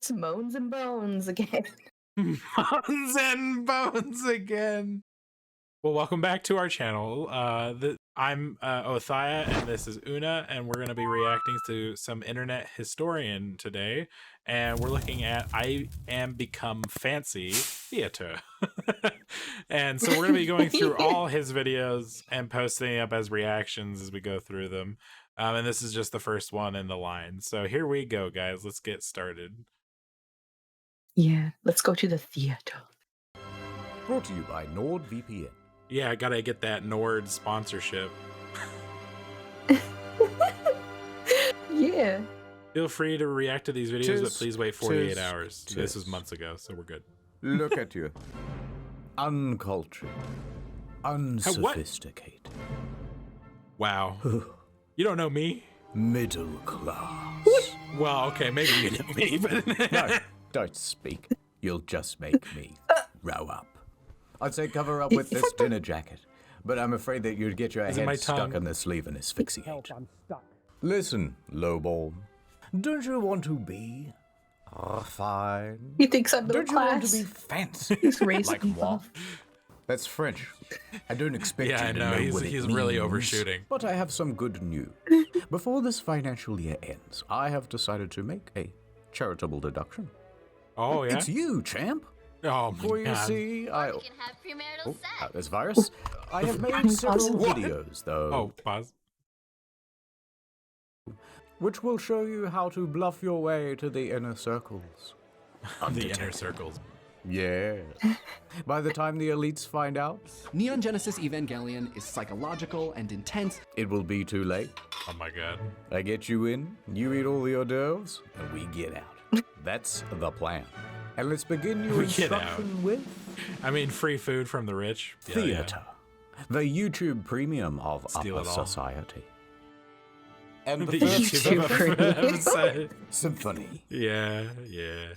It's moans and bones again. Moans and bones again. Well, welcome back to our channel. I'm Othaya, and this is Una, and we're going to be reacting to some internet historian today, and we're looking at I Am Become Fancy Theater. And so we're going to be going through all his videos and posting up as reactions as we go through them. And this is just the first one in the line. So here we go, guys. Let's get started. Yeah, let's go to the theater. Brought to you by NordVPN. Yeah, I gotta get that Nord sponsorship. Yeah. Feel free to react to these videos, but please wait 48 hours. Tis. This was months ago, so we're good. Look at you. Uncultured. Unsophisticated. Wow. You don't know me? Middle class. Well, okay, maybe you know me, but... No, don't speak. You'll just make me row up. I'd say cover up with this dinner jacket, but I'm afraid that you'd get your head stuck in the sleeve and asphyxiate. Help, I'm stuck. Listen, lowball. Don't you want to be fine? He thinks I'm middle Don't you want class. to be fancy? He's raised Like moi? That's French. I don't expect Yeah, you I to know, know he's what it really means, overshooting. But I have some good news. Before this financial year ends, I have decided to make a charitable deduction. Oh, yeah? It's you, champ. Oh, For my you God. see, I... You can have premarital Oh, sex. there's virus. I have made several What? videos, though, Oh, pause. which will show you how to bluff your way to the inner circles. The inner circles. Yeah. By the time the elites find out, Neon Genesis Evangelion is psychological and intense. it will be too late. Oh, my God. I get you in, you eat all the hors d'oeuvres, and we get out. That's the plan. And let's begin your We get instruction with I mean, free food from the rich. Yeah, theater, the YouTube premium of Steal upper it all. society. And The the first YouTube premium. side. symphony. Yeah, yeah.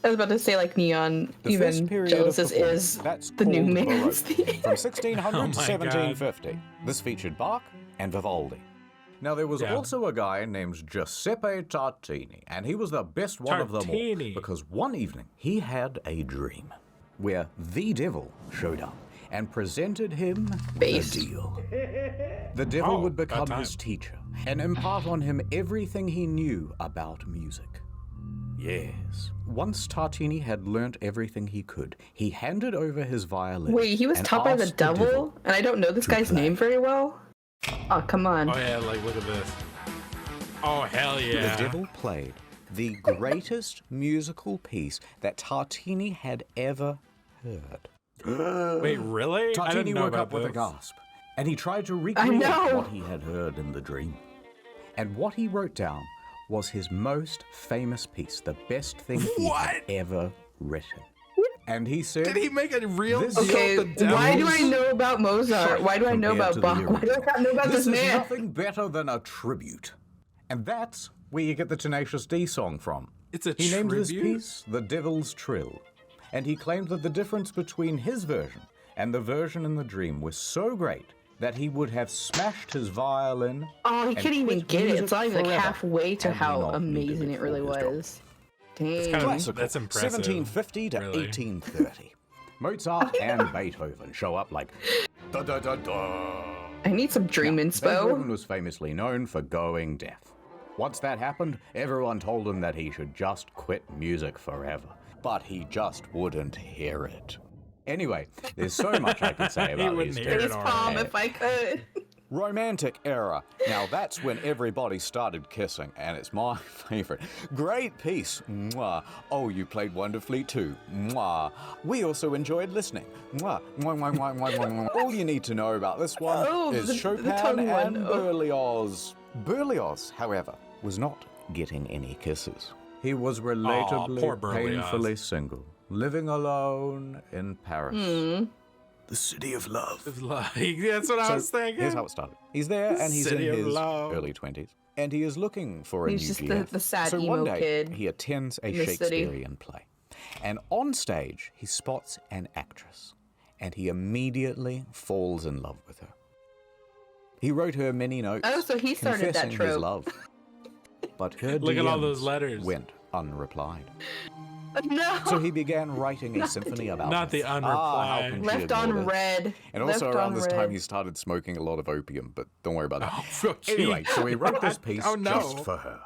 I was about to say, like, Neon, The first even period of Genesis is performance, that's the new called man's Baroque, theater. from 1600 Oh to my God. 1750. This featured Bach and Vivaldi. Now, there was Yeah. also a guy named Giuseppe Tartini, and he was the best one of them all, Tartini. because one evening he had a dream where the devil showed up and presented him Bass. a deal. The devil Oh, would about become time. his teacher and impart on him everything he knew about music. Yes. Once Tartini had learnt everything he could, he handed over his violin. Wait, he was and taught by the asked devil? And I don't know this to guy's play. name very well? Oh, come on. Oh, yeah, like, look at this. Oh, hell yeah. The devil played the greatest musical piece that Tartini had ever heard. Wait, really? I Tartini didn't know woke about up with a this. gasp, and he tried to recreate know. what he had heard in the dream. And what he wrote down was his most famous piece, the best thing he had ever written. And he said, Did he make a real This- deal Okay, with the devil? why do I know about Mozart? Why do I know compared about to Bach? the Why do I not know about This this is man? nothing better than a tribute. And that's where you get the Tenacious D song from. It's a He named this tribute? piece The Devil's Trill. And he claimed that the difference between his version and the version in the dream was so great that he would have smashed his violin. Oh, he and couldn't even quit get it. music It's not even like forever halfway to had he how not needed amazing it really for his job. was. Dang. kind of- Classical, That's impressive, 1750 to really. 1830. Mozart and Beethoven show up like da da da da. I need some dream Beethoven inspo. was famously known for going deaf. Once that happened, everyone told him that he should just quit music forever. But he just wouldn't hear it. Anyway, there's so much I could say about wouldn't these hear two. it. Face palm if I could. Romantic era. Now that's when everybody started kissing, and it's my favorite. Great piece. Mwah. Oh, you played wonderfully too. Mwah. We also enjoyed listening. Mwah. Mwah, mwah, mwah, mwah, mwah, mwah. All you need to know about this one Oh, is the Chopin tongue one. and Oh. Berlioz. Berlioz, however, was not getting any kisses. He was relatably poor Berlioz. painfully single, living alone in Paris. Hmm. The city of love. It's like, that's what I was thinking. Here's how it started. He's there, and he's City in of his love. early 20s, and he is looking for a He's new just GF. the sad so emo one day, kid he attends a in the city. Shakespearean play, and on stage, he spots an actress, and he immediately falls in love with her. He wrote her many notes, Oh, so he started that confessing his trope. love. But her Look at all DMs those letters. went unreplied. No. So he began writing a symphony about Not her. the How unreplied. can she Left ignore on this? red. And also Left around on this red. time, he started smoking a lot of opium, but don't worry about that. Oh, Anyway, gee. so he wrote this piece Oh, no. just for her.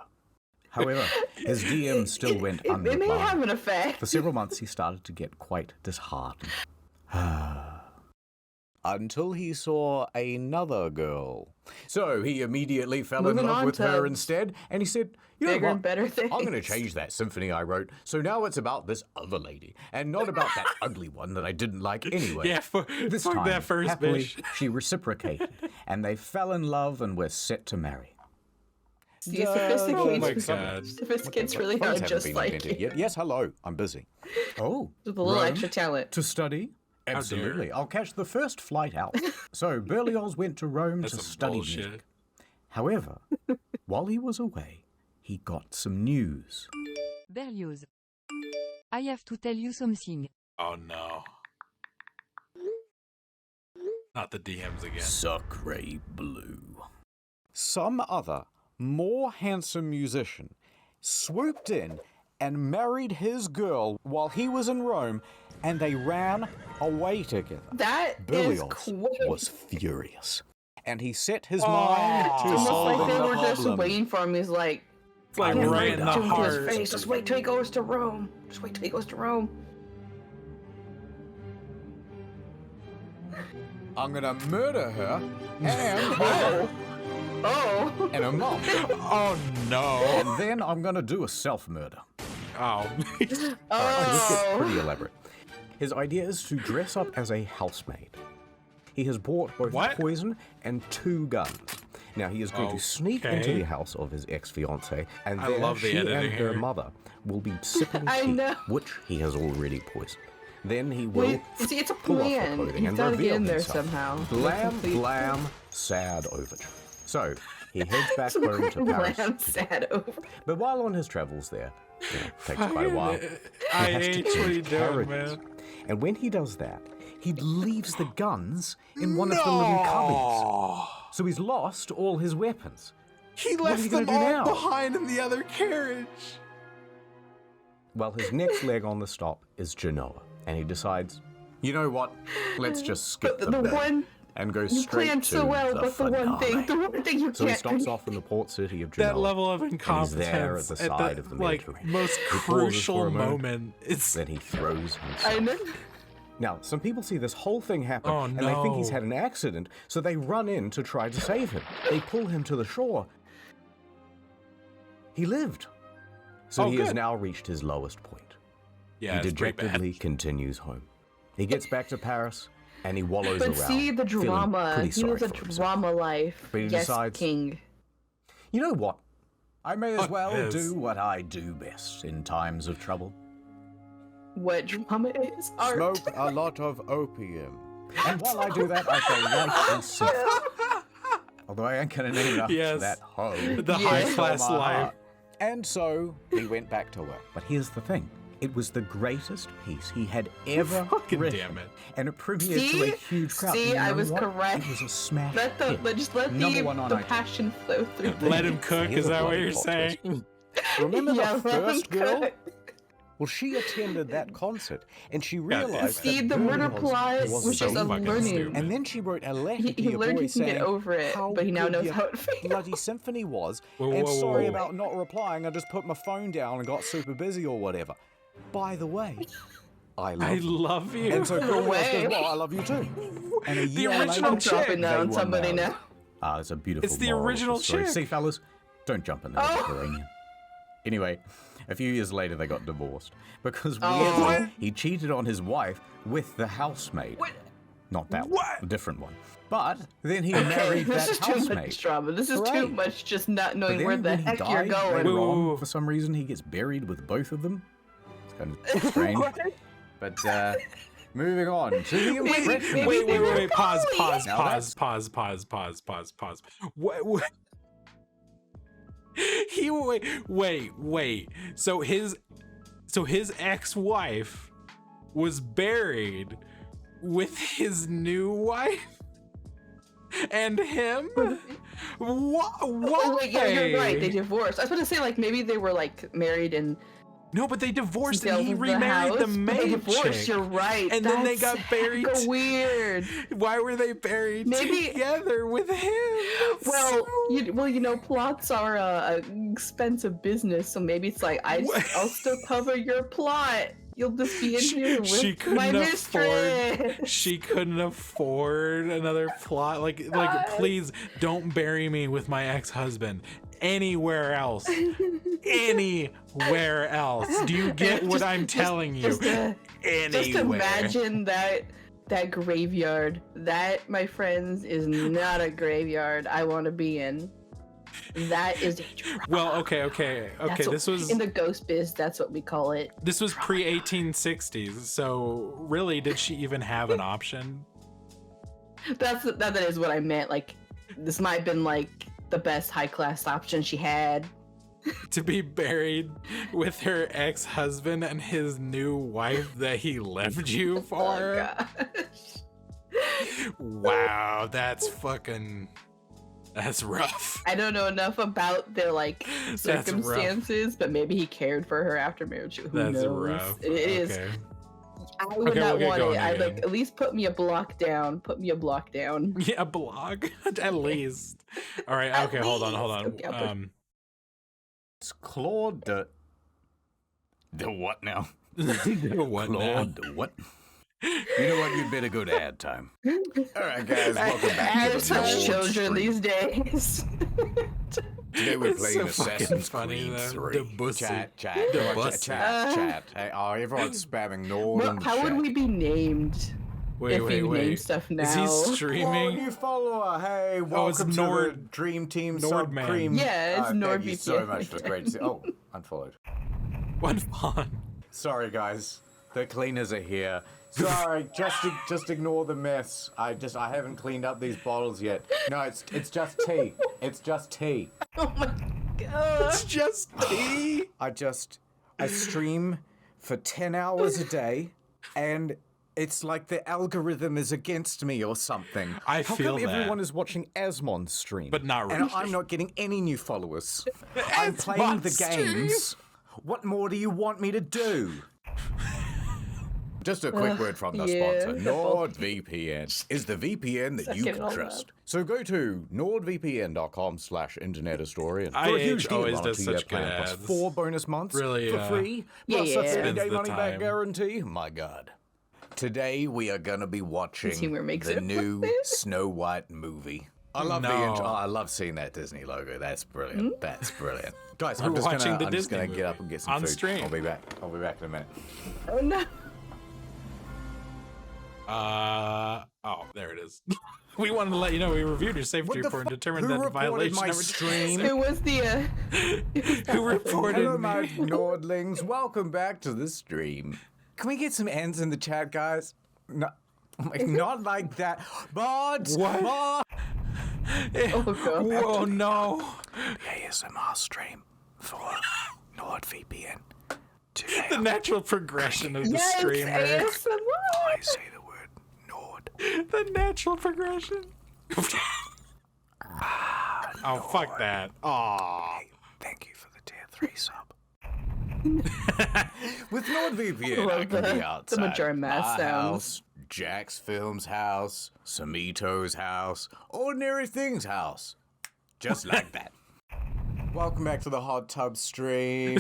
However, his DM still went It may have unreplied. an effect. For several months, he started to get quite disheartened. Until he saw another girl. So he immediately fell Moving in love on with her to instead, and he said, you know bigger what? and better things. I'm going to change that symphony I wrote, so now it's about this other lady, and not about that ugly one that I didn't like anyway. Yeah, fuck time, that first happily, bitch. she reciprocated, and they fell in love and were set to marry. See, Oh my sophisticates. God. Sophisticates really Phones are haven't just been like invented you. yet. Yes, hello, I'm busy. Oh, With a little Rome? extra talent. To study? dare. Absolutely. I'll catch the first flight out. So Berlioz went to Rome That's to some study bullshit. music. However, while he was away, he got some news. Berlioz. I have to tell you something. Oh no. Not the DMs again. Sacre bleu. Some other, more handsome musician swooped in and married his girl while he was in Rome, and they ran away together. That is Berlioz quite was furious, and he set his mind to almost solving like they the were just problem. waiting for him. He's like, It's like I'm right in the gonna to his heart. face. Just wait till he goes to Rome. Just wait till he goes to Rome. I'm gonna murder her and Oh. Oh. and her mom, Oh no. and then I'm gonna do a self-murder. Oh. So this gets Oh. pretty elaborate. His idea is to dress up as a housemaid. He has bought both What? poison and 2 guns. Now he is going to sneak into Okay. the house of his ex-fiancée, and I there love the she editing and her here. mother will be sipping I tea, know. which he has already poisoned. Then he will Wait, see, it's a pull off the plan. clothing He's and got to reveal get in there himself. somehow. Blam, Complete- blam, sad overture. So he heads back home to Paris. Blam, sad over. But while on his travels there, takes quite a while. I He has to hate what change he doing, carriages. man. And when he does that, he leaves the guns in one of the little cubbies. Oh. So he's lost all his weapons. He What are left you gonna them do all now? behind in the other carriage. Well, his next leg on the stop is Genoa. And he decides, you know what? Let's just skip But the the bit one and go you straight planned to so well, the but the one thing you So he can't. stops off in the port city of Genoa. That level of there incompetence at the side of the like Mediterranean. most He pauses crucial for a moment. moment. It's Then he throws himself. I know. Now, some people see this whole thing happen, Oh, and they think he's no. had an accident, so they run in to try to save him. They pull him to the shore. He lived. So Oh, he has good. now reached his lowest point. yeah, he it's pretty bad. dejectedly continues home. He gets back to Paris, and he wallows But around. see the feeling drama. pretty He sorry lives a for himself. drama life. But he yes, decides- king. You know what? I may as Fuck well this. do what I do best in times of trouble. What drama is art? Smoke a lot of opium. And while I do that, I shall write a symphony. Although I ain't gonna name it after Yes. that hoe. The Yeah. high From class my life. heart. And so he went back to work. But here's the thing. It was the greatest piece he had ever Fucking written. damn it. And it premiered to See? a huge crowd. See, And you I know was what? correct. It was a smash Let the hit. just let Number the, one on the iTunes. passion flow through. Let him cook, Here's is a that what bloody you're plot saying? twist. Remember Yeah, the let him first girl? cook. Well, she attended that concert, and she damn realized it. See, that the murder Berlioz plot was was so just a fucking learning. stupid. And then she wrote a letter He to your learned boy he can get saying over it, how but he now good knows your how it feels. bloody symphony was. Whoa, and whoa, sorry whoa. about not replying. I just put my phone down and got super busy or whatever. By the way, I love I you. love you. And so Berlioz way. goes, well, I love you too. And a year original later, I'm chick. dropping that they on were somebody married. now. Ah, it's a beautiful It's the moral of the original story. chick. See, fellas, don't jump in the Oh. Mediterranean. Anyway, a few years later, they got divorced because Oh. weirdly, he cheated on his wife with the housemaid. What? Not that one, What? a different one. But then he Okay, married this that is too housemaid. much drama. This is too Hooray. much just not But knowing then where the when he heck you're died going. later Whoa, whoa, on, whoa. for some reason, he gets buried with both of them. It's kind of strange. But moving on to the Maybe- impression. maybe Wait, they were pause. Now that's- He wait. So his ex-wife was buried with his new wife and him. What? Oh, wait, yeah, you're right. They divorced. I was about to say, like, maybe they were, like, married and No, but they divorced Sales and he of the remarried the house, but maid they divorced, chick. you're right. And then they That's got buried. hecka weird. Why were they buried Maybe- together with him? That's Well, so- plots are an expensive business, so maybe it's like I'll still cover your plot. You'll just be in here with she my couldn't mistress. she couldn't afford another plot. Like please don't bury me with my ex-husband. Anywhere else. Anywhere else. Do you get what I'm telling you? Anywhere. Just imagine that graveyard. That, my friends, is not a graveyard I want to be in. That is a drop. Well, okay. This was in the ghost biz. That's what we call it. This was pre-1860s. So really, did she even have an option? That is what I meant. Like, this might have been like the best high class option she had. To be buried with her ex-husband and his new wife that he left you for? Oh gosh. Wow, that's rough. I don't know enough about their like That's rough. circumstances, but maybe he cared for her after marriage. Who That's knows? rough. It is. Okay. I would Okay, not we'll get want going it. I'd again. like at least put me a block down. Put me a block down. Yeah, a blog at least. All right. At Okay. Hold on. least. Okay, I'll put- It's Claude the what now? What now? Claude the what? You know what? You'd better go to ad time. All right, guys, welcome I back have to the such Nord children Stream. these days. Today we're It's playing so fucking Assassin's funny, Creed though. 3. The bussy. Chat, The everyone, bussy. chat. Hey, oh, everyone's spamming Nord Well, in the how would chat. we be named Wait, if you name stuff now? Is he Oh, streaming? new follower. Hey, it's welcome to the Nord- Dream Team Nordman. Sub Cream. Yeah, it's Thank you so NordVPN. much. It was great to see. Oh, unfollowed. One fun. Sorry, guys. The cleaners are here. Sorry, just ignore the mess. I haven't cleaned up these bottles yet. No, it's just tea. It's just tea. Oh my god. It's just tea. I stream for 10 hours a day, and it's like the algorithm is against me or something. I How feel come that. everyone is watching Asmon's stream? But not And really. I'm not getting any new followers. I'm playing the Asmon's stream? games. What more do you want me to do? Just a quick word from the yeah. sponsor. NordVPN is the VPN that you Suck it can all trust. up. So go to nordvpn.com/internethistorian for a IH huge deal always on a does 2-year such good plan plus ads. 4 bonus months Really, for free, Yeah, plus yeah. a 30-day Spends the money-back time. guarantee. My God. Today we are going to be watching humor makes the it new worth it. Snow White movie. I love No. I love seeing that Disney logo. That's brilliant. That's brilliant. Guys, We're I'm just watching gonna, the I'm just Disney gonna get movie up and get some on food. stream. I'll be back in a minute. Oh no. There it is. We wanted to let you know we reviewed your safety What the report and fu- determined who that the reported violation my never stream? It was the Who reported Hello, me? my Nordlings. Welcome back to the stream. Can we get some hands in the chat, guys? No, not like that. Mods! What? Mods! oh god. Whoa, no. ASMR stream for NordVPN. Today The natural progression of the Yes, streamer. ASMR. I say the word Nord. The natural progression. Oh, fuck that. Aw. Thank you for the tier 3 sub. With NordVPN, I Love can be the outside Majora's Mask my sounds. house, Jack's Film's house, Samito's house, Ordinary Things house. Just like that. Welcome back to the hot tub stream.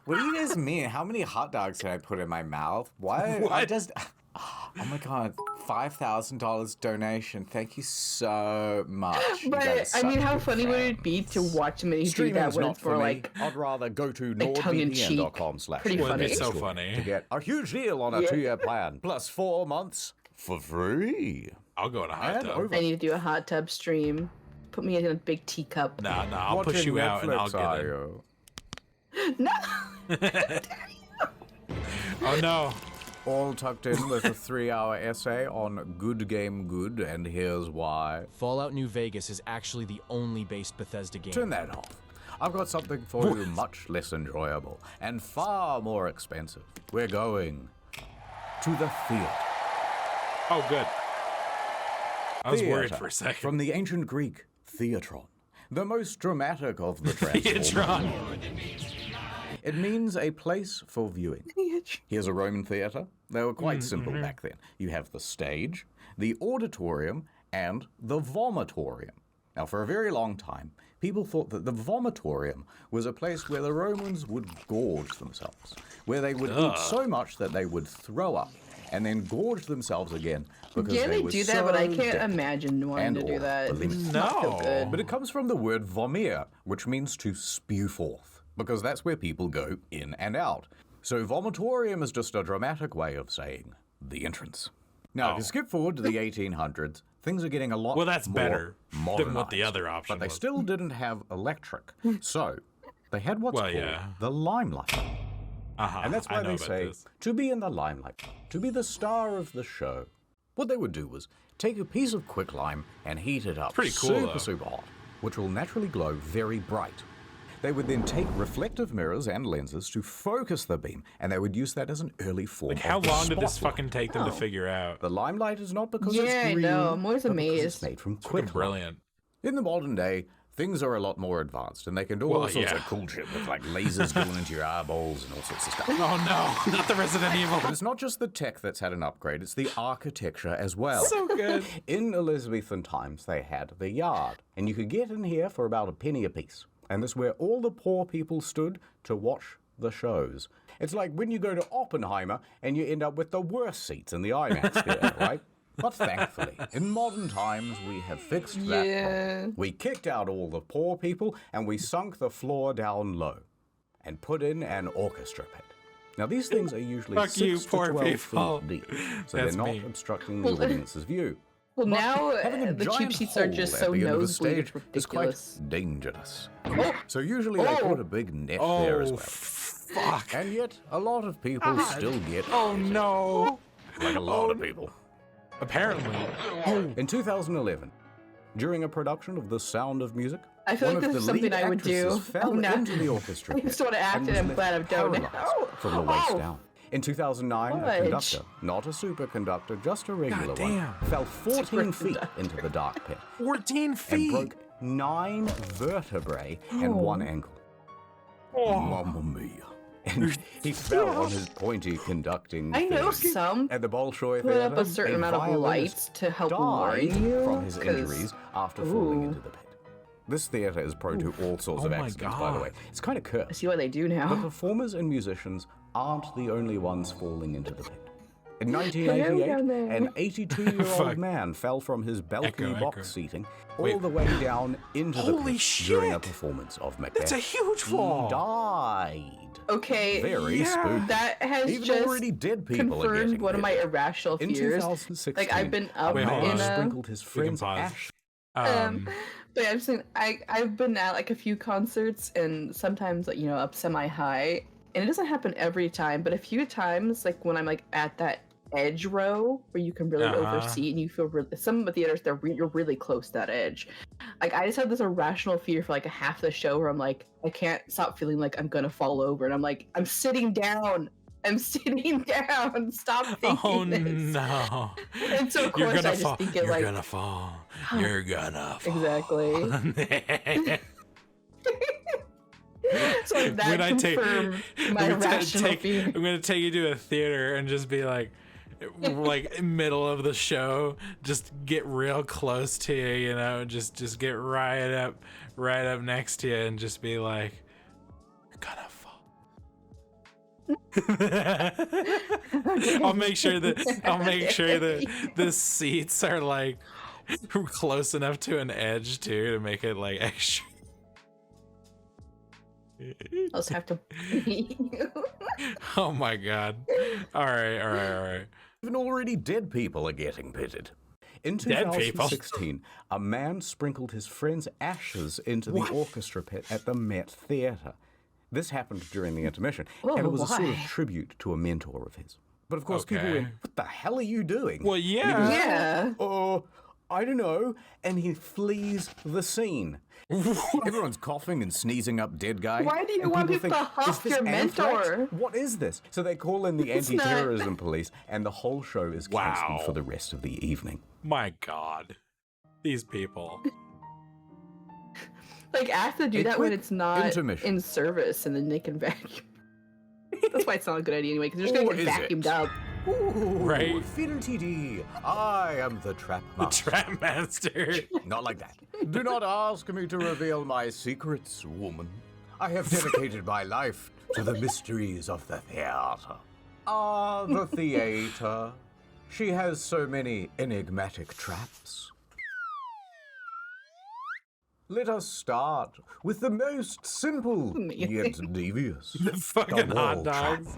What do you guys mean? How many hot dogs can I put in my mouth? Why? What? I just... Oh my god, $5,000 donation. Thank you so much. You But guys I are mean, such how good funny would fans. it be to watch him and he do that Streaming's when not it's more for me. like I'd rather go to tongue-in-cheek. nordvpn.com/. Pretty Wouldn't funny. it so funny? To get a huge deal on a Yeah. 2-year plan, plus 4 months for free. I'll go in a hot And tub. over. I need to do a hot tub stream. Put me in a big teacup. Nah, I'll push you out and I'll get in. No. Oh no. All tucked in with a 3-hour essay on Good Game Good, and here's why. Fallout New Vegas is actually the only based Bethesda game. Turn that off. I've got something for you much less enjoyable and far more expensive. We're going to the theater. Oh, good. I was worried Theater, for a second. From the ancient Greek, theatron, the most dramatic of the transformers. Theatron. It means a place for viewing. Here's a Roman theatre. They were quite simple back then. You have the stage, the auditorium, and the vomitorium. Now, for a very long time, people thought that the vomitorium was a place where the Romans would gorge themselves, where they would eat so much that they would throw up and then gorge themselves again because they were do that, so but I can't dead imagine wanting to and do or that. bulimic. It's not feel good. But it comes from the word vomere, which means to spew forth, because that's where people go in and out. So vomitorium is just a dramatic way of saying the entrance. Now, if you skip forward to the 1800s, things are getting a lot Well, that's more better than what the modernized, other option but they was. still didn't have electric. So they had what's called the limelight. And that's why they say to be in the limelight, to be the star of the show. What they would do was take a piece of quicklime and heat it up Pretty cool, super hot, which will naturally glow very bright. They would then take reflective mirrors and lenses to focus the beam, and they would use that as an early form Like, how of the long did this spotlight. fucking take them to figure out? The limelight is not because Yeah, it's I green, know. I'm always but because amazed. it's made from Fucking quicklime. brilliant. In the modern day, things are a lot more advanced, and they can do all sorts of cool shit with like lasers going into your eyeballs and all sorts of stuff. Oh no, not the Resident Evil. But it's not just the tech that's had an upgrade, it's the architecture as well. So good. In Elizabethan times, they had the yard, and you could get in here for about a penny apiece. And this is where all the poor people stood to watch the shows. It's like when you go to Oppenheimer and you end up with the worst seats in the IMAX theater, right? But thankfully, in modern times, we have fixed that problem. We kicked out all the poor people and we sunk the floor down low and put in an orchestra pit. Now, these things are usually Fuck 6 you, to poor 12 people. feet deep, so That's they're not me. obstructing the audience's view. Well, But now having a the cheap giant seats are hole just at so the end of the nosebleed, stage it's is quite ridiculous. dangerous. So usually they put a big net there as well. Fuck. And yet, a lot of people still get Oh no. like a lot of people. Apparently. In 2011, during a production of The Sound of Music, I feel one like of this the is something lead I would do. actresses fell no. into the orchestra I just pit want to act and and was I'm left glad I've done it. paralyzed from the waist down. In 2009, a Fudge. conductor, not a superconductor, just a regular one, Goddamn. fell 14 feet into the dark pit 14 and feet. broke 9 vertebrae and 1 ankle. Mamma mia. And he fell on his pointy conducting I know thing. some At the Bolshoi put up Theatre, a certain amount of violinist lights to help died warn you. from his 'cause- injuries after falling into the pit. This theatre is prone to all sorts of Oh my accidents, by the God. way. It's kind of I cursed. see what they do But now. performers and musicians aren't the only ones falling into the pit. In Hello 1988, down there. an 82-year-old Fuck. man fell from his balcony Echo, box echo. seating all Wait. the way down into the Holy pit during a shit. performance of Macbeth. That's a huge fall. He died. Okay, Very spooky. that has Even just already dead people are confirmed getting one of my bit. irrational In fears. 2016, Like I've been up Wait, hold a man on. in a sprinkled his We can friend's pause. ash. But I'm saying I've been at like a few concerts and sometimes like, up semi high, and it doesn't happen every time, but a few times like when I'm like at that edge row where you can really oversee and you feel really, some of the theaters you're really close to that edge. Like I just have this irrational fear for like a half the show where I'm like I can't stop feeling like I'm gonna fall over, and I'm like I'm sitting down. Stop thinking Oh this. no. And so of You're course gonna I just fall. think it You're like gonna fall. You're gonna fall. exactly. So that When I take- confirmed my I'm gonna irrational fear. I'm gonna take you to a theater and just be like middle of the show, just get real close to you, just get right up next to you and just be like, you're gonna fall. I'll make sure that the seats are like close enough to an edge too to make it like extra. I'll just have to Oh my god. All right. Even already dead people are getting pitted. In Dead people? 2016, a man sprinkled his friend's ashes into the orchestra pit at the Met Theatre. This happened during the intermission, and it was a sort of why? tribute to a mentor of his. But of course, people Okay. went, "What the hell are you doing?" Well, And he yeah. goes, Yeah. "Oh, I don't know," and he flees the scene. Everyone's coughing and sneezing up dead guy. Why do you and want people people think, to huff "Is this your anthrax? mentor?" What is this? So they call in the It's not- anti-terrorism police, and the whole show is cancelled Wow. for the rest of the evening. My god. These people. Like I have to do A that when quick it's not intermission. in service, and then they can vacuum. That's why it's not a good idea anyway, because you're just Or gonna get is vacuumed it? out. Ooh, Right. Fintidy, I am the trap The master. Trap Master. Not like that. Do not ask me to reveal my secrets, woman. I have dedicated my life to the mysteries of the theater. Ah, the theater. She has so many enigmatic traps. Let us start with the most simple yet devious. The fucking hot wall trap. dogs.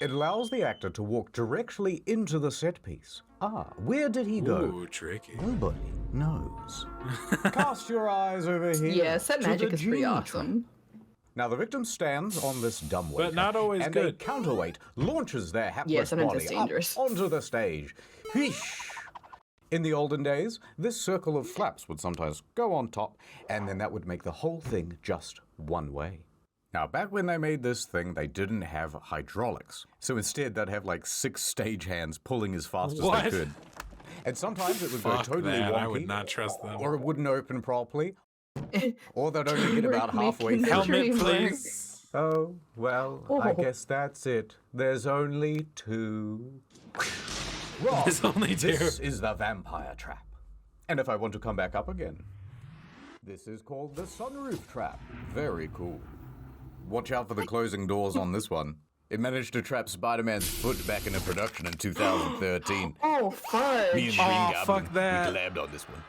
It allows the actor to walk directly into the set piece. Ah, where did he go? Ooh, tricky. Nobody knows. Cast your eyes over here. Yeah, set to magic the is pretty genie awesome. trap. Now the victim stands on this dumbwaiter, But not always and good. a counterweight launches their hapless Yeah, sometimes body it's dangerous. up onto the stage. Wheesh! In the olden days, this circle of flaps would sometimes go on top, and then that would make the whole thing just one way. Now, back when they made this thing, they didn't have hydraulics. So instead, they'd have like 6 stagehands pulling as fast as What? they could. And sometimes it would go Fuck totally that. wonky. I would not trust them. Or it wouldn't open properly. Or they'd only get about We're halfway making through. the Helmet, dream work. please. Oh, well, I Oh. guess that's it. There's only 2. Wrong. There's only 2. This is the vampire trap. And if I want to come back up again, this is called the sunroof trap. Very cool. Watch out for the closing doors on this one. It managed to trap Spider-Man's foot back into production in 2013. Oh, fudge. Me and Oh, Green Goblin, fuck that. we collabed on this one.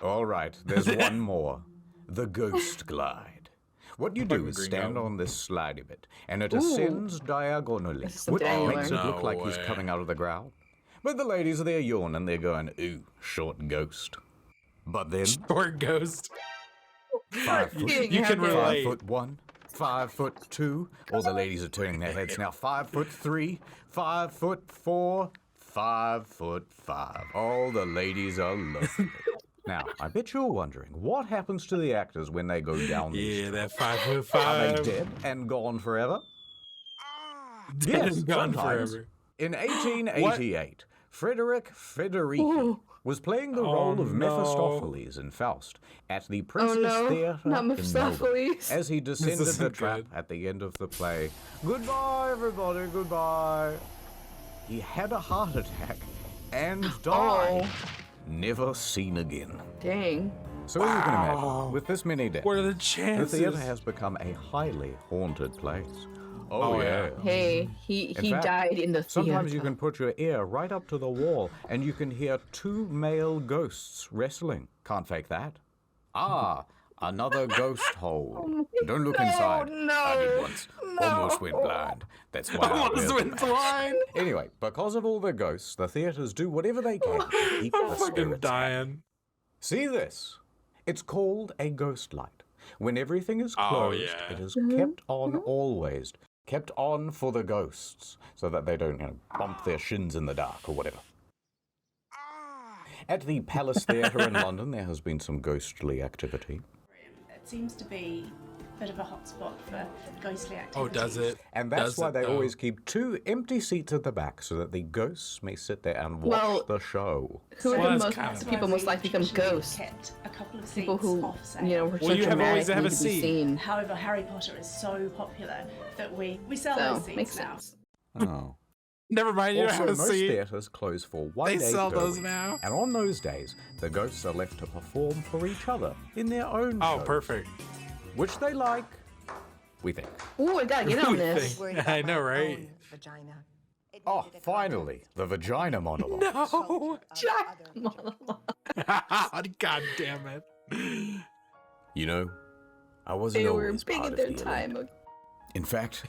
All right, there's one more. The Ghost Glide. What you do Fucking is Green stand Goblin. on this slidey bit, and it ascends diagonally, This is some which diagonal. makes it look No like he's way. coming out of the ground. But the ladies are there yawning, they're going, ooh, short ghost. But then, Poor ghost. 5 foot, You can relate. 5'1", 5'2", all the ladies are turning their heads now. 5'3", 5'4", 5'5". All the ladies are loving it. Now, I bet you're wondering, what happens to the actors when they go down these Yeah, that streets? 5'5". Are they dead and gone forever? Dead and gone sometimes. forever. In 1888, Frederick Federici was playing the role of no. Mephistopheles in Faust at the Princess no, Theatre not in Melbourne. Mephistopheles. As he descended the isn't trap good. at the end of the play, goodbye, everybody, goodbye. He had a heart attack and died. Oh, Never seen again. dang. So as you can imagine, with this many deaths, What are the the chances? theatre has become a highly haunted place. Oh, yeah. Hey, he fact, died in the theater. Sometimes you can put your ear right up to the wall and you can hear 2 male ghosts wrestling. Can't fake that. Ah, another ghost hole. Don't look inside. I did once. Almost went blind. That's why I Almost wear the went mask. blind. Anyway, because of all the ghosts, the theaters do whatever they can to keep I'm the fucking spirits. dying. See this? It's called a ghost light. When everything is Oh, closed, yeah. it is kept on always. Kept on for the ghosts, so that they don't bump their shins in the dark or whatever. At the Palace Theatre in London, there has been some ghostly activity. It seems to be a bit of a hotspot for ghostly activity. Oh, does it? And that's Does why it, they though? always keep 2 empty seats at the back, so that the ghosts may sit there and watch Well, the show. Who are Well, the that's most kind of- people most likely to become ghosts? Kept a couple of People seats who, off sale. you know, were Well, so you have dramatic always have need a to be seat. seen. However, Harry Potter is so popular that we sell So, those seats makes now. sense. Oh. Never mind, you don't Also, have a most seat. theatres close for 1 They day sell per those week. now. And on those days, the ghosts are left to perform for each other in their own Oh, shows, perfect. which they like, we think. Ooh, I gotta get on We this. think. I know, right? Oh, finally, the vagina monologue. No. Jack monologue. God damn it. You know, I wasn't They were always big part in of their the elite. time. In fact,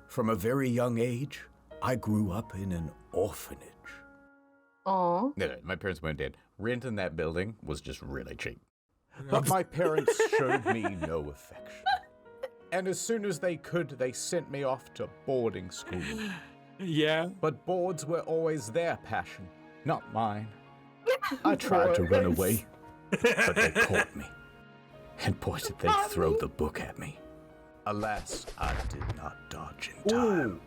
from a very young age, I grew up in an orphanage. Aw. No, my parents weren't dead. Rent in that building was just really cheap. But my parents showed me no affection. And as soon as they could, they sent me off to boarding school. Yeah. But boards were always their passion, not mine. I tried to run away, but they caught me. And boy, did they throw the book at me. Alas, I did not dodge in time.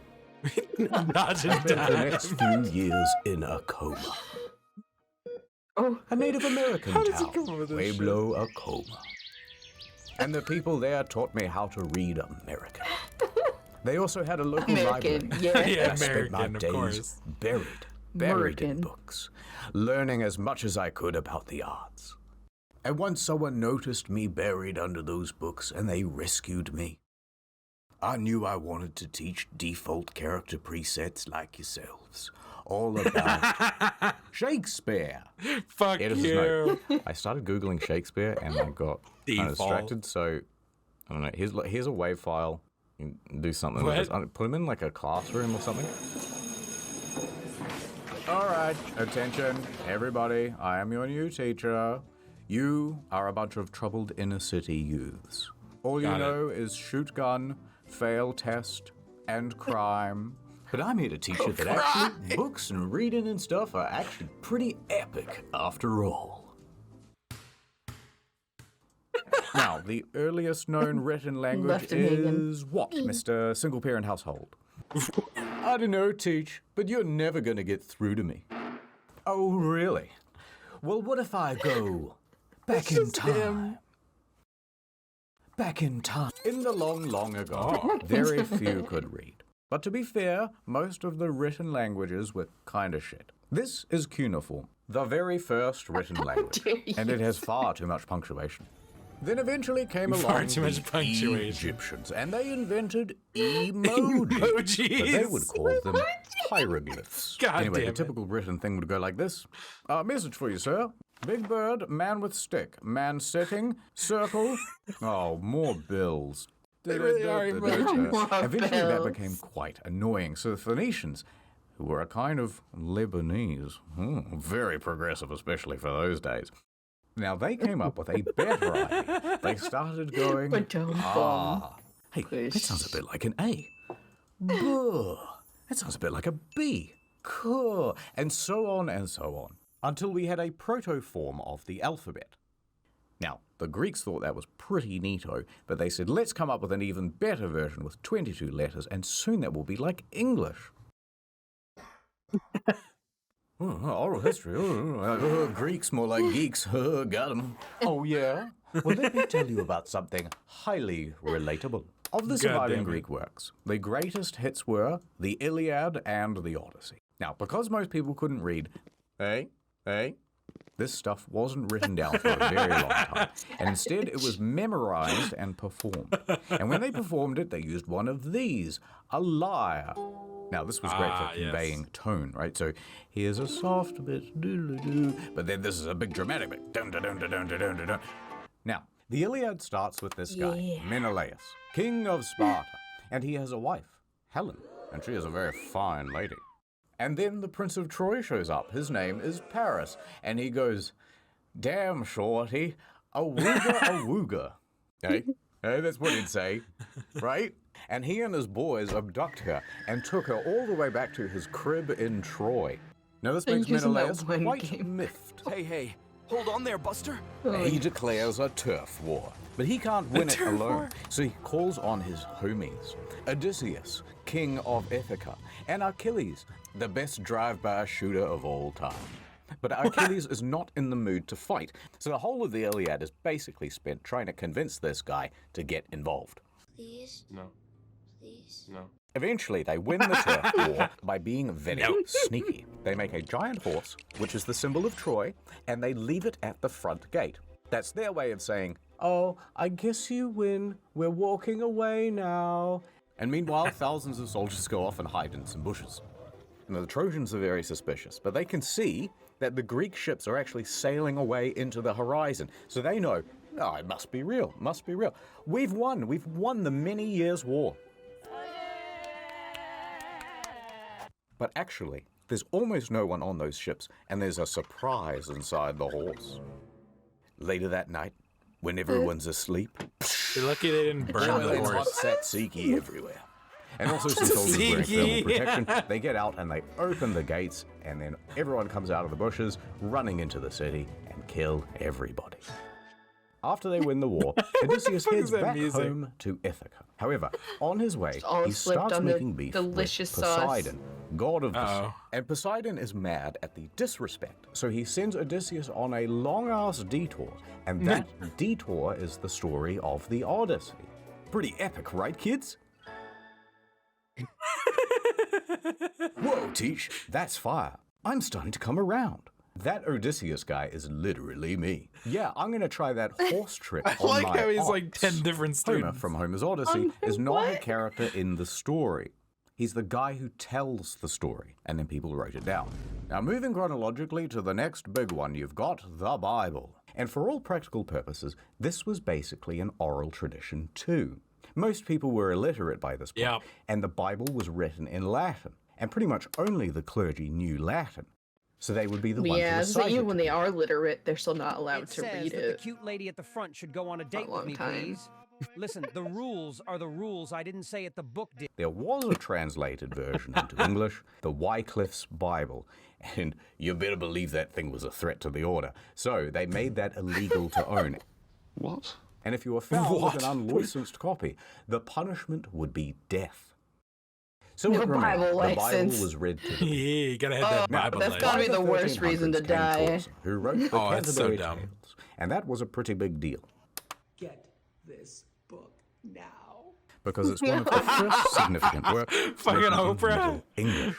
Not in Spent the time. next few years in a coma. Oh, A Native American How does he town, come up with this shit? Pueblo, a coma. And the people there taught me how to read American. They also had a local American, library. yeah. Yeah, I spent my American, of days course. buried in American. books, learning as much as I could about the arts. And once someone noticed me buried under those books and they rescued me, I knew I wanted to teach default character presets like yourselves all about Shakespeare. Fuck Editor's you. note. I started Googling Shakespeare and I got kind of Default. distracted, so I don't know. Here's a WAV file. You can do something with What? this. Put them in like a classroom or something. All right, attention, everybody. I am your new teacher. You are a bunch of troubled inner city youths. All you Got it. know is shoot gun, fail test, and crime. But I'm here to teach you that actually books and reading and stuff are actually pretty epic after all. Now, the earliest known written language Left him hanging. is what, Mr. Single Parent Household? I don't know, Teach, but you're never gonna get through to me. Oh, really? Well, what if I go back in time? Back in time. In the long, long ago, very few could read. But to be fair, most of the written languages were kinda shit. This is cuneiform, the very first written language, and it has far too much punctuation. Then eventually came Far along too much the punctuation. Egyptians, and they invented emojis. But they would call them hieroglyphs. God Anyway, damn the it. typical written thing would go like this. Message for you, sir. Big bird, man with stick, man sitting, circle. Oh, more bills. They really are emojis. More Eventually that bills. became quite annoying, so the Phoenicians, who were a kind of Lebanese, very progressive, especially for those days, now they came up with a better idea. They started going, hey, that sounds a bit like an A. Buh. That sounds a bit like a B. Kuh. And so on and so on, until we had a proto-form of the alphabet. Now, the Greeks thought that was pretty neato, but they said, let's come up with an even better version with 22 letters, and soon that will be like English. Oral history. Greeks more like geeks. Got 'em. Oh, yeah? Well, let me tell you about something highly relatable. Of the surviving damn it. Greek works, the greatest hits were the Iliad and the Odyssey. Now, because most people couldn't read, this stuff wasn't written down for a very long time, and instead it was memorized and performed. And when they performed it, they used one of these, a lyre. Now, this was great for yes. conveying tone, right? So here's a soft bit, doo-doo-doo, but then this is a big dramatic bit. Dun, dun, dun, dun, dun, dun, dun, dun. Now, the Iliad starts with this guy, Menelaus, king of Sparta, and he has a wife, Helen, and she is a very fine lady. And then the Prince of Troy shows up. His name is Paris, and he goes, damn, shorty, awooga, awooga. Hey, that's what he'd say, right? And he and his boys abduct her and took her all the way back to his crib in Troy. Now this makes using that Menelaus one quite game. miffed. Hey, hold on there, Buster. He declares a turf war, but he can't win it alone. So he calls on his homies, Odysseus, king of Ithaca, and Achilles, the best drive-by shooter of all time. But Achilles is not in the mood to fight, so the whole of the Iliad is basically spent trying to convince this guy to get involved. Please? No. Please? No. Eventually, they win the turf war by being very sneaky. They make a giant horse, which is the symbol of Troy, and they leave it at the front gate. That's their way of saying, oh, I guess you win. We're walking away now. And meanwhile, thousands of soldiers go off and hide in some bushes. Now, the Trojans are very suspicious, but they can see that the Greek ships are actually sailing away into the horizon. So they know, oh, it must be real, must be real. We've won the many years' war. But actually, there's almost no one on those ships, and there's a surprise inside the horse. Later that night, when everyone's asleep, You're lucky they didn't burn the it's hot horse. tzatziki everywhere. And also some soldiers wearing thermal protection. They get out and they open the gates, and then everyone comes out of the bushes, running into the city, and kill everybody. After they win the war, Odysseus fuck is heads that back music? home to Ithaca. However, on his way, all he slipped starts on the making beef with delicious sauce. Poseidon, god of the sea. Uh-oh. And Poseidon is mad at the disrespect, so he sends Odysseus on a long-ass detour, and that detour is the story of the Odyssey. Pretty epic, right, kids? Whoa, Teach, that's fire. I'm starting to come around. That Odysseus guy is literally me. Yeah, I'm going to try that horse trick I on like my how he's ox. like 10 different Homer students. from Homer's Odyssey is not a character in the story. He's the guy who tells the story, and then people wrote it down. Now, moving chronologically to the next big one, you've got the Bible. And for all practical purposes, this was basically an oral tradition too. Most people were illiterate by this point, Yep. and the Bible was written in Latin, and pretty much only the clergy knew Latin. So they would be the ones Yeah, who so recited even when to they you. are literate, they're still not allowed It to says read that the it. cute lady at the front should go on a date with long me, time. please. Listen, the rules are the rules. I didn't say it, the book did. There was a translated version into English, the Wycliffe's Bible, and you better believe that thing was a threat to the order. So they made that illegal to own. What? And if you were found What? with an unlicensed copy, the punishment would be death. So No it remained. Bible The Bible license. was read to them. Yeah, you gotta have that Now, Bible that's life. gotta be by the worst 1300s reason to came die. Chaucer, who wrote the Oh, that's so Canterbury dumb. Tales, and that was a pretty big deal. Get this book now. Because it's one of the first significant works Fucking written in Oprah. Middle English.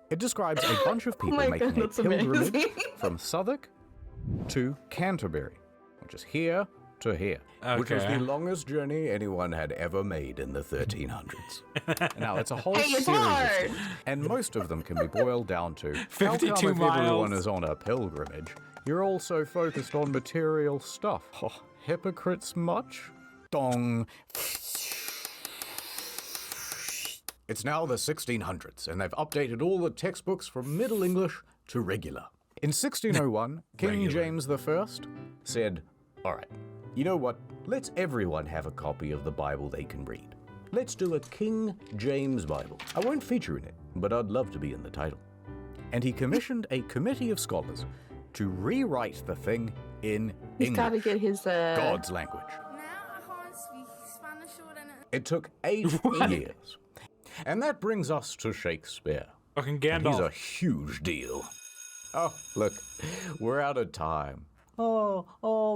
It describes a bunch of people my making God, a that's pilgrimage amazing. from Southwark to Canterbury, which is here to here, which was Okay. the longest journey anyone had ever made in the 1300s. Now, it's a whole Hey, it's series of hard. stories, and most of them can be boiled down to 52 how come if everyone miles. is on a pilgrimage, you're all so focused on material stuff? Oh, hypocrites much? Dong. It's now the 1600s, and they've updated all the textbooks from Middle English to regular. In 1601, King Regular. James I said, all right, you know what? Let's everyone have a copy of the Bible they can read. Let's do a King James Bible. I won't feature in it, but I'd love to be in the title. And he commissioned a committee of scholars to rewrite the thing in He's English, gotta get his God's language. It took 8 years. And that brings us to Shakespeare. Fucking And he's a Gandalf. huge deal. Oh, look, we're out of time. Oh,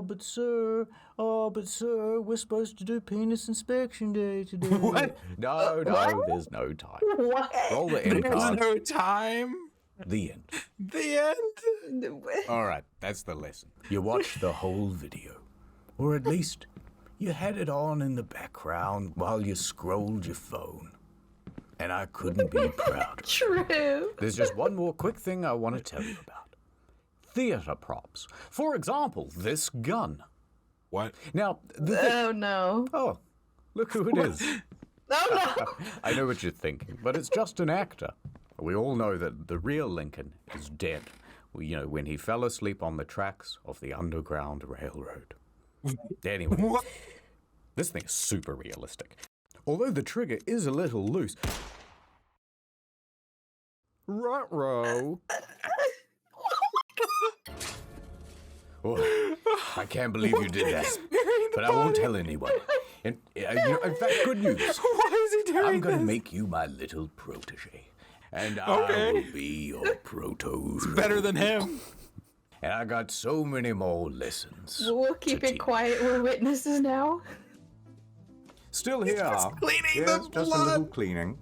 but sir, we're supposed to do penis inspection day today. What? No, there's no time. What? Roll the end There's card. no time. The end. The end. All right, that's the lesson. You watched the whole video. Or at least, you had it on in the background while you scrolled your phone. And I couldn't be prouder. True. There's just one more quick thing I want to tell you about. Theater props. For example, this gun. What? Now, Oh no. oh, look who it is. Oh no. I know what you're thinking, but it's just an actor. We all know that the real Lincoln is dead. When he fell asleep on the tracks of the Underground Railroad. Anyway, this thing is super realistic. Although the trigger is a little loose. Ruh-roh. Oh, I can't believe you did that. But I won't tell anyone. And, in fact, good news. Why is he doing I'm going to this? make you my little protege. And Okay. I will be your proto. Better than him. And I got so many more lessons. We'll keep to it teach. quiet. We're witnesses now. Still here. just cleaning yes, the just a blood. little cleaning.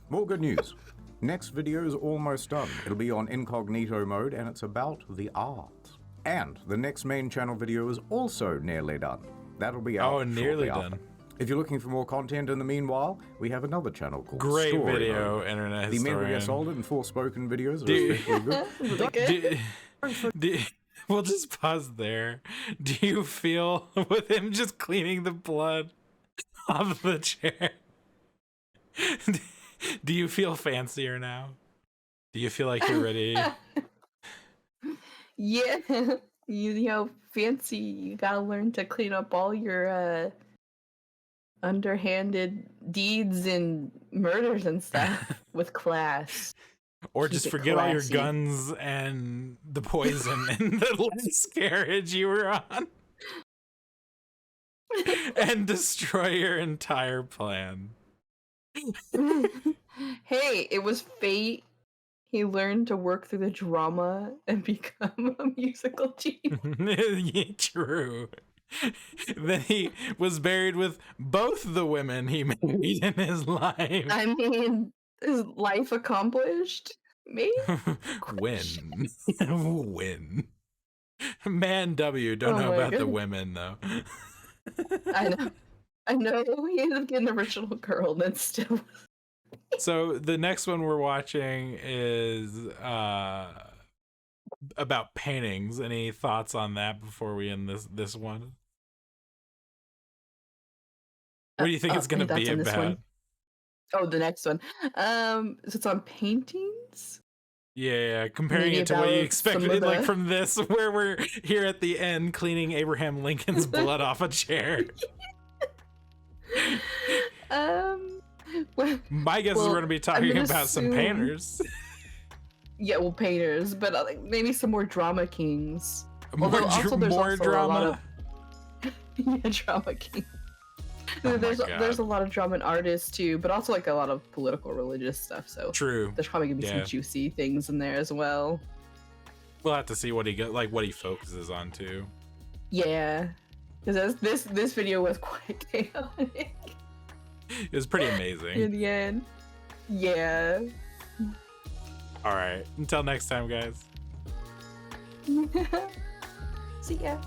More good news. Next video is almost done. It'll be on incognito mode, and it's about the arts. And the next main channel video is also nearly done. That'll be out Oh, nearly shortly after. done. If you're looking for more content in the meanwhile, we have another channel called Great Story video, Mode. internet The Metal Gear historian. Solid and Forspoken videos are Dude. especially good. We'll just pause there. Do you feel with him just cleaning the blood off the chair? Do you feel fancier now? Do you feel like you're ready? Yeah. Fancy. You gotta learn to clean up all your underhanded deeds and murders and stuff with class. Or Keep just it forget all your classy. guns and the poison and the last carriage you were on? And destroy your entire plan. Hey, it was fate. He learned to work through the drama and become a musical genius. Yeah, true. Then he was buried with both the women he married in his life. I mean, Is life accomplished? Maybe? Win. Win. Man W, don't Oh know my about the god. women though. I know. I know. He ended up getting the original girl, and then still. So the next one we're watching is about paintings. Any thoughts on that before we end this one? What do you think it's Any going to thoughts be on this one? about? Oh, the next one. So it's on paintings. Yeah, comparing Maybe it to what you about some expected, of like the. from this, where we're here at the end cleaning Abraham Lincoln's blood off a chair. Well, My guess is we're going to be I'm talking gonna about some assume- painters. Yeah, well, painters, but like, maybe some more drama kings. More, Although also there's more also drama. a lot of yeah, drama king. Oh my there's God. a lot of drama and artists too, but also like a lot of political, religious stuff. So True. there's probably gonna be Yeah. some juicy things in there as well. We'll have to see what what he focuses on too. Yeah, because this video was quite chaotic It was pretty amazing. in the end. Yeah. All right. Until next time, guys. See ya.